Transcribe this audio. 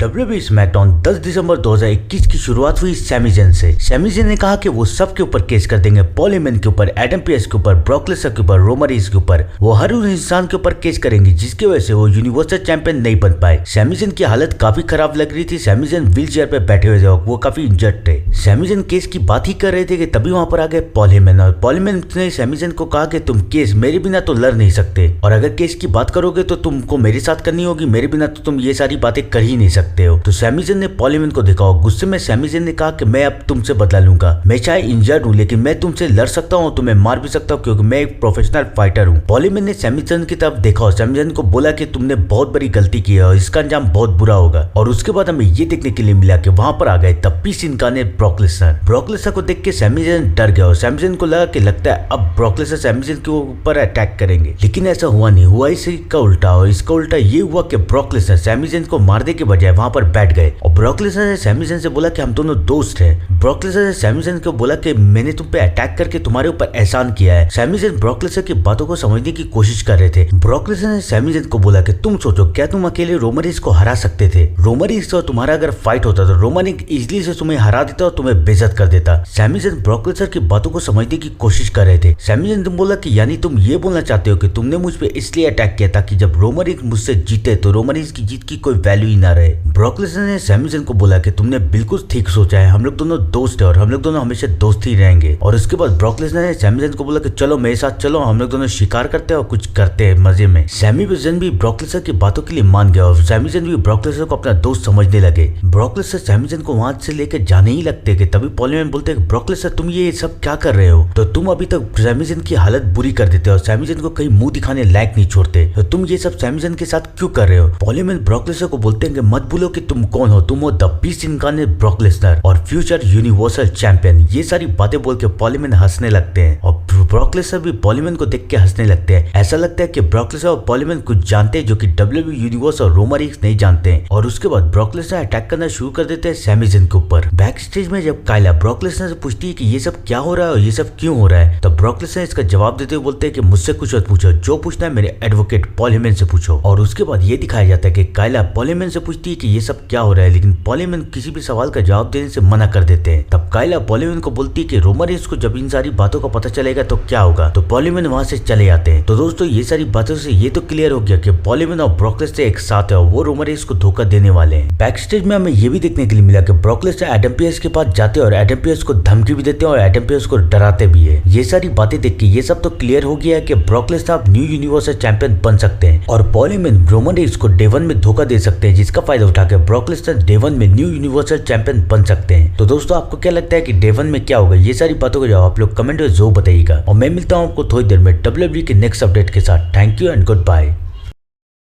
WWE SmackDown 10 दिसंबर 2021 की शुरुआत हुई सैमी ज़ेन से। सैमी ज़ेन ने कहा कि वो सबके ऊपर केस कर देंगे, पॉल हेमन के ऊपर, एडम पेस के ऊपर, ब्रॉक लेसनर के ऊपर, रोमन रेंस के ऊपर। वो हर उस इंसान के ऊपर केस करेंगे जिसकी वजह से वो यूनिवर्सल चैंपियन नहीं बन पाए। सैमी ज़ेन की हालत काफी खराब लग रही थी। सैमी ज़ेन व्हील चेयर पे बैठे हुए थे और वो काफी इंजर्ड थे। सैमी ज़ेन केस की बात ही कर रहे थे कि तभी वहां पर आ गए पॉल हेमन और पॉल हेमन ने सैमी ज़ेन को कहा कि तुम केस मेरे बिना तो लड़ नहीं सकते, और अगर केस की बात करोगे तो तुमको मेरे साथ करनी होगी, मेरे बिना तो तुम ये सारी बातें कर ही नहीं सकते हो। तो सैमी ज़ेन ने पॉल हेमन को देखा और गुस्से में सैमी ज़ेन ने कहा कि मैं अब तुमसे बदला लूंगा। मैं चाहे इंजर्ड हूं लेकिन मैं तुमसे लड़ सकता हूं, तुम्हें मार भी सकता हूं क्योंकि मैं एक प्रोफेशनल फाइटर हूं। पॉल हेमन ने सैमी ज़ेन की तरफ देखा और सैमी ज़ेन को बोला कि तुमने बहुत बड़ी गलती की है और इसका अंजाम बहुत बुरा होगा। और उसके बाद हमें ये देखने के लिए मिला कि वहां पर आ गए the beast incarnate Brock Lesnar. Brock Lesnar को देख के सैमी ज़ेन डर गया और सैमी ज़ेन को लगा कि लगता है अब ब्रॉक लेसनर सैमी ज़ेन के ऊपर अटैक करेंगे, लेकिन ऐसा हुआ नहीं। हुआ इसका उल्टा, और इसका उल्टा ये हुआ कि ब्रॉक लेसनर सैमी ज़ेन को मारने के बजाय वहां पर बैठ गए और ब्रॉक लेसनर ने सैमी ज़ेन से बोला कि हम दोनों दोस्त हैं। ब्रॉक लेसनर ने सैमी ज़ेन को बोला कि मैंने तुम पे अटैक करके तुम्हारे ऊपर एहसान किया है। सैमी ज़ेन ब्रॉक लेसनर की बातों को समझने की कोशिश कर रहे थे। ब्रॉक लेसनर ने सैमी ज़ेन को बोला कि तुम सोचो, क्या तुम अकेले रोमन रेंस को हरा सकते थे? रोमन रेंस और तुम्हारा अगर फाइट होता तो रोमन रेंस इजीली से तुम्हें हरा देता और तुम्हें बेइज्जत कर देता। सैमी ज़ेन ब्रॉक लेसनर की बातों को समझने की कोशिश कर रहे थे। सैमी ज़ेन तुम बोला कि यानी तुम ये बोलना चाहते हो कि तुमने मुझ पे इसलिए अटैक किया ताकि जब रोमन रेंस मुझसे जीते तो रोमन रेंस की जीत की कोई वैल्यू ही ना रहे। ब्रॉक लेसनर ने सैमी ज़ेन को बोला कि तुमने बिल्कुल ठीक सोचा है, हम लोग दोनों दोस्त हैं और हम लोग दोनों हमेशा दोस्त ही रहेंगे। और उसके बाद ब्रॉक लेसनर ने सैमी ज़ेन को बोला कि चलो मेरे साथ चलो, हम लोग दोनों शिकार करते हैं और कुछ करते हैं मजे में। सैमी ज़ेन भी ब्रॉक लेसनर की बातों के लिए मान गया और सैमी ज़ेन भी ब्रॉक लेसनर को अपना दोस्त समझने लगे। ब्रॉक लेसनर सैमी ज़ेन को वहां से लेकर जाने ही लगते कि तभी पॉल हेमन बोलते हैं ब्रॉक लेसनर तुम ये सब क्या कर रहे हो? तो तुम अभी तक सैमी ज़ेन की हालत बुरी कर देते और सैमी ज़ेन को कहीं मुंह दिखाने लायक नहीं छोड़ते, तो तुम ये सब सैमी ज़ेन के साथ क्यों कर रहे हो? पॉल हेमन ब्रॉक लेसनर को बोलते हैं कि मत भूलो कि तुम कौन हो, तुम हो the beast incarnate Brock Lesnar और फ्यूचर यूनिवर्सल चैंपियन। ये सारी बातें बोल के पॉल हेमन हंसने लगते हैं और ब्रॉक लेसनर भी पॉल हेमन को देख के हंसने लगते हैं। ऐसा लगता है कि ब्रॉक लेसनर और पॉल हेमन कुछ जानते हैं जो कि WWE यूनिवर्स और रोमन रेंस नहीं जानते हैं। और उसके बाद ब्रॉक लेसनर अटैक करना शुरू कर देते हैं सैमी ज़ेन के ऊपर। बैक स्टेज में जब कायला ब्रॉक लेसनर से पूछती है कि ये सब क्या हो रहा है और ये सब क्यों हो रहा है, तो ब्रॉक लेसनर इसका जवाब देते हुए बोलते हैं कि मुझसे कुछ मत पूछो, जो पूछना है मेरे एडवोकेट पॉल हेमन से पूछो। और उसके बाद ये दिखाया जाता है कि कायला पॉल हेमन से पूछती है कि ये सब क्या हो रहा है, लेकिन पॉल हेमन किसी भी सवाल का जवाब देने से मना कर देते हैं। तब कायला पॉल हेमन को बोलती है कि रोमन रेंस को जब इन सारी बातों का पता चलेगा तो क्या होगा, तो पॉल हेमन वहां से चले जाते हैं। तो दोस्तों ये सारी बातों से ये तो क्लियर हो गया कि पॉल हेमन और ब्रॉक लेसनर एक साथ है और वो रोमन रेंस को धोखा देने वाले हैं। बैक स्टेज में हमें ये भी देखने के लिए मिला कि ब्रॉक लेसनर एडम पेस के पास जाते हैं और एडम पेस को धमकी भी देते हैं और एडम पेस को डराते भी है। ये सारी बातें देख के ये सब तो क्लियर हो गया है कि ब्रॉक लेसनर अब न्यू यूनिवर्सल चैंपियन बन सकते हैं और पॉल हेमन रोमन रेंस को डे 1 में धोखा दे सकते हैं, जिसका फायदा उठा के ब्रॉक लेसनर डे 1 में न्यू यूनिवर्सल चैंपियन बन सकते हैं। तो दोस्तों आपको क्या लगता है कि डे 1 में क्या होगा? ये सारी बातों का जवाब आप लोग कमेंट में जरूर बताइएगा और मैं मिलता हूँ आपको थोड़ी देर में WWE के नेक्स्ट अपडेट के साथ। Thank you and good bye.